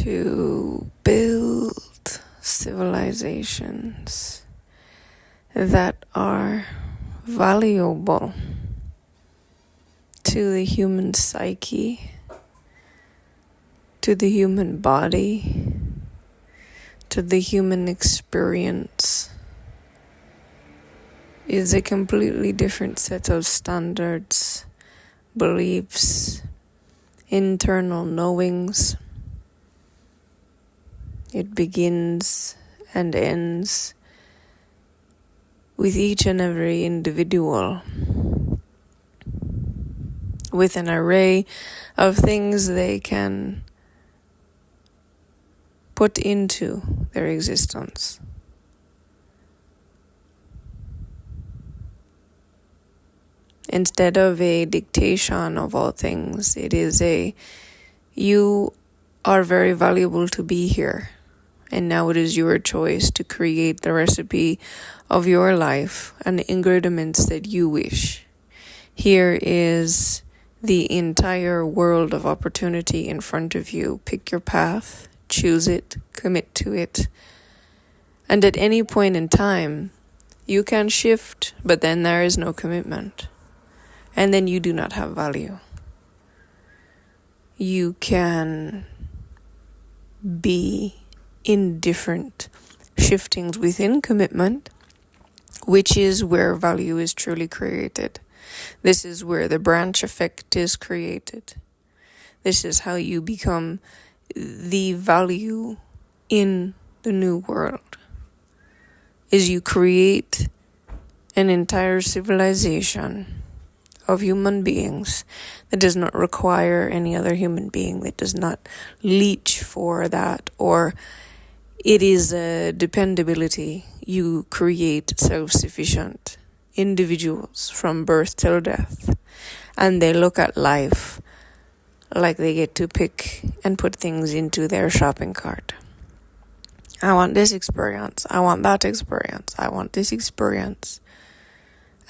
to build civilizations that are valuable to the human psyche, to the human body, to the human experience, is a completely different set of standards, beliefs, internal knowings. It begins and ends with each and every individual, with an array of things they can put into their existence. Instead of a dictation of all things, it is you are very valuable to be here. And now it is your choice to create the recipe of your life and the ingredients that you wish. Here is the entire world of opportunity in front of you. Pick your path, choose it, commit to it. And at any point in time, you can shift, but then there is no commitment. And then you do not have value. You can be in different shiftings within commitment, which is where value is truly created. This is where the branch effect is created. This is how you become the value in the new world. Is you create an entire civilization of human beings that does not require any other human being, that does not leech for that, or it is a dependability. You create self-sufficient individuals from birth till death, and they look at life like they get to pick and put things into their shopping cart. I want this experience, I want that experience, I want this experience.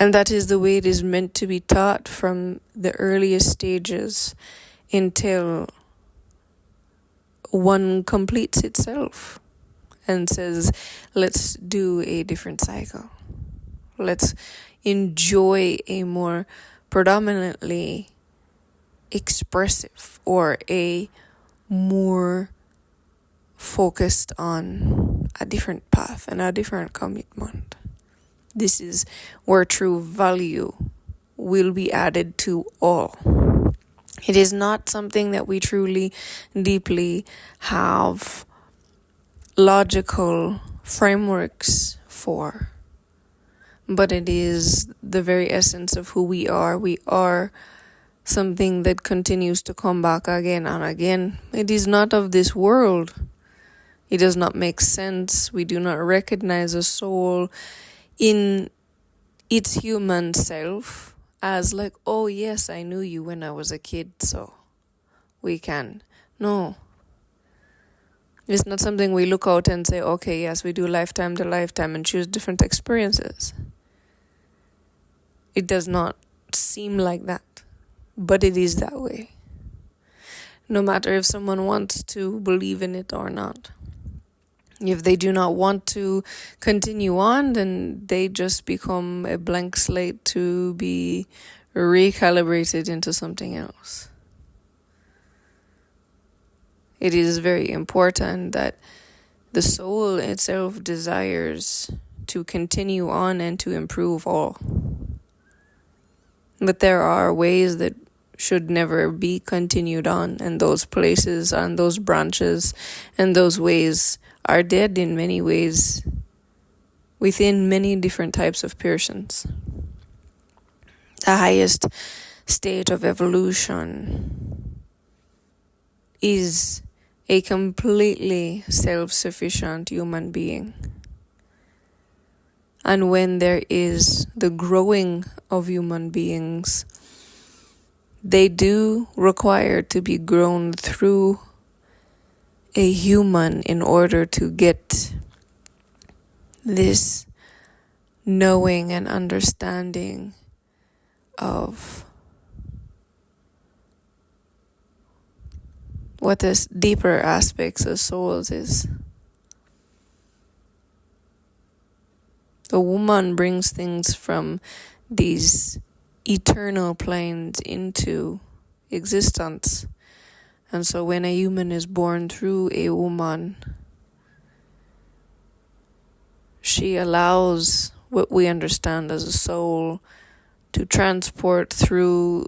And that is the way it is meant to be taught from the earliest stages until one completes itself and says, let's do a different cycle. Let's enjoy a more predominantly expressive or a more focused on a different path and a different commitment. This is where true value will be added to all. It is not something that we truly, deeply have logical frameworks for, but it is the very essence of who we are. We are something that continues to come back again and again. It is not of this world. It does not make sense. We do not recognize a soul in its human self as like, oh yes, I knew you when I was a kid, so we can. No. It's not something we look out and say, okay, yes, we do lifetime to lifetime and choose different experiences. It does not seem like that, but it is that way. No matter if someone wants to believe in it or not. If they do not want to continue on, then they just become a blank slate to be recalibrated into something else. It is very important that the soul itself desires to continue on and to improve all. But there are ways that should never be continued on, and those places and those branches and those ways are dead in many ways within many different types of persons. The highest state of evolution is a completely self-sufficient human being. And when there is the growing of human beings, they do require to be grown through a human in order to get this knowing and understanding of what the deeper aspects of souls is. The woman brings things from these eternal planes into existence. And so when a human is born through a woman, she allows what we understand as a soul to transport through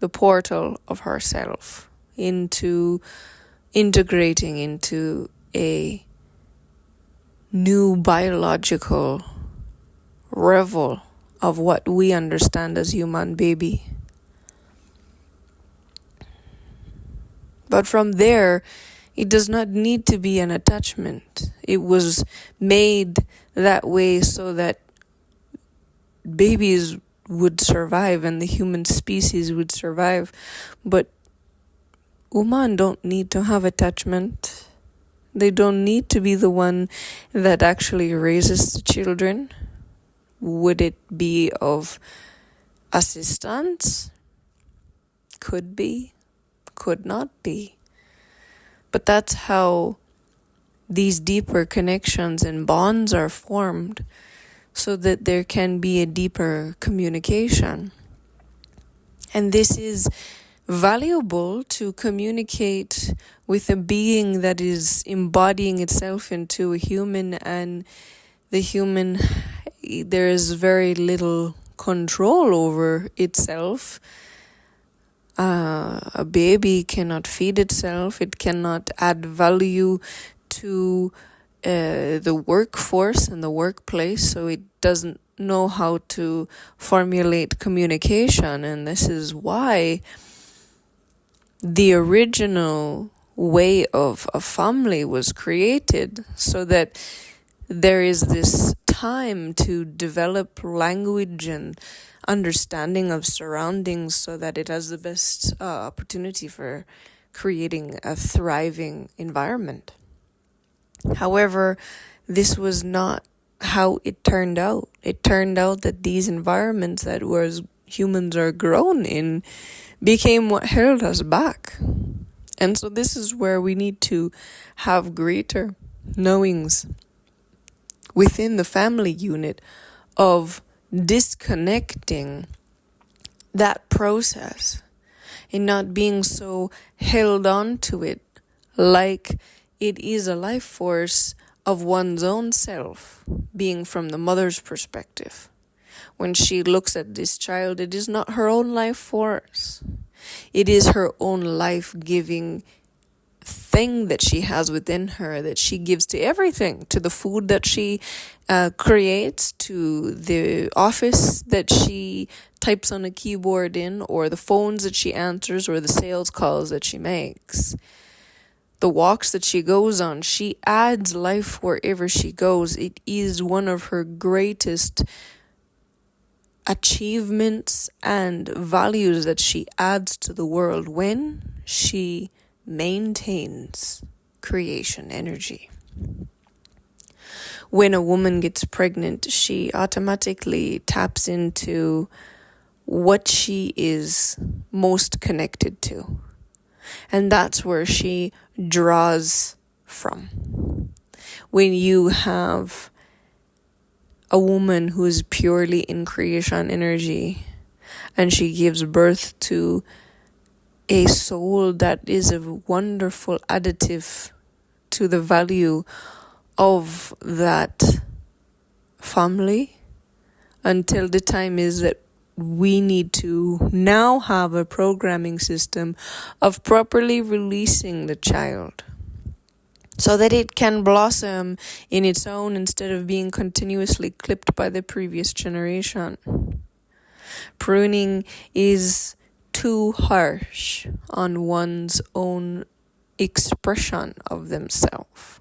the portal of herself into integrating into a new biological revel of what we understand as human baby. But from there, it does not need to be an attachment. It was made that way so that babies would survive and the human species would survive. But women don't need to have attachment. They don't need to be the one that actually raises the children. Would it be of assistance? Could be, could not be. But that's how these deeper connections and bonds are formed, so that there can be a deeper communication. And this is valuable to communicate with a being that is embodying itself into a human, and the human, there is very little control over itself. A baby cannot feed itself. It cannot add value to the workforce and the workplace, so it doesn't know how to formulate communication. And this is why the original way of a family was created, so that there is this time to develop language and understanding of surroundings, so that it has the best opportunity for creating a thriving environment. However, this was not how it turned out. It turned out that these environments that humans are grown in became what held us back. And so this is where we need to have greater knowings within the family unit of disconnecting that process and not being so held on to it like it is a life force of one's own self, being from the mother's perspective. When she looks at this child, it is not her own life force. It is her own life-giving thing that she has within her, that she gives to everything, to the food that she creates, to the office that she types on a keyboard in, or the phones that she answers, or the sales calls that she makes. The walks that she goes on, she adds life wherever she goes. It is one of her greatest achievements and values that she adds to the world when she maintains creation energy. When a woman gets pregnant, she automatically taps into what she is most connected to. And that's where she draws from. When you have a woman who is purely in creation energy, and she gives birth to a soul that is a wonderful additive to the value of that family, until the time is that we need to now have a programming system of properly releasing the child so that it can blossom in its own instead of being continuously clipped by the previous generation. Pruning is too harsh on one's own expression of themselves.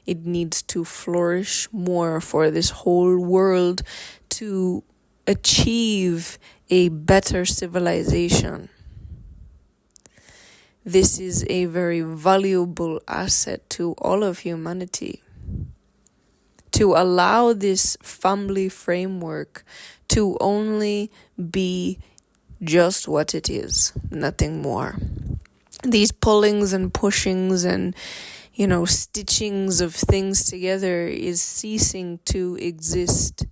It needs to flourish more for this whole world to achieve a better civilization. This is a very valuable asset to all of humanity. To allow this family framework to only be just what it is, nothing more. these pullings and pushings and, stitchings of things together is ceasing to exist.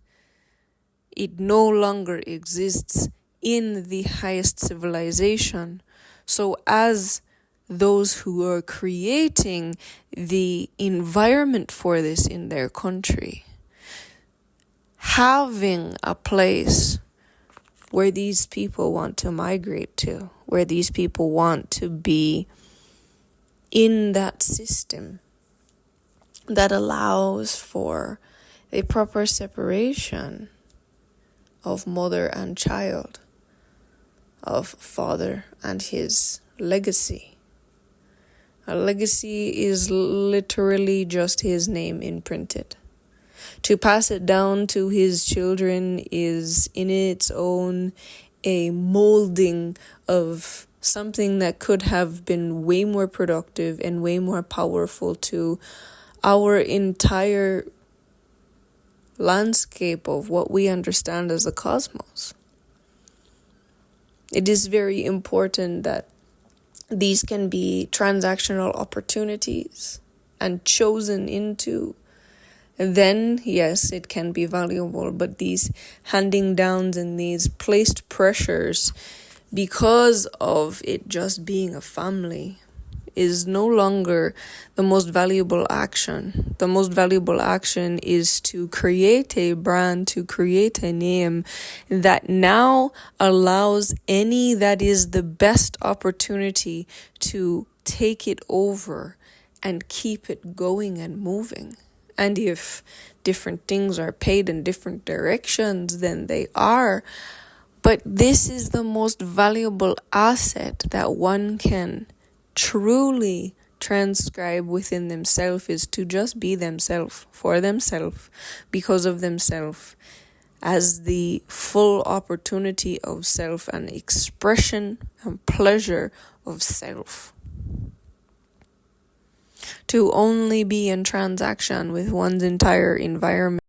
It no longer exists in the highest civilization. So as those who are creating the environment for this in their country, having a place where these people want to migrate to, where these people want to be in that system that allows for a proper separation of mother and child, of father and his legacy. A legacy is literally just his name imprinted. To pass it down to his children is in its own a molding of something that could have been way more productive and way more powerful to our entire landscape of what we understand as the cosmos. It is very important that these can be transactional opportunities and chosen into. Then, yes, it can be valuable, but these handing downs and these placed pressures because of it just being a family is no longer the most valuable action. The most valuable action is to create a brand, to create a name that now allows any that is the best opportunity to take it over and keep it going and moving. And if different things are paid in different directions, then they are. But this is the most valuable asset that one can truly transcribe within themselves, is to just be themselves, for themselves, because of themselves, as the full opportunity of self and expression and pleasure of self. To only be in transaction with one's entire environment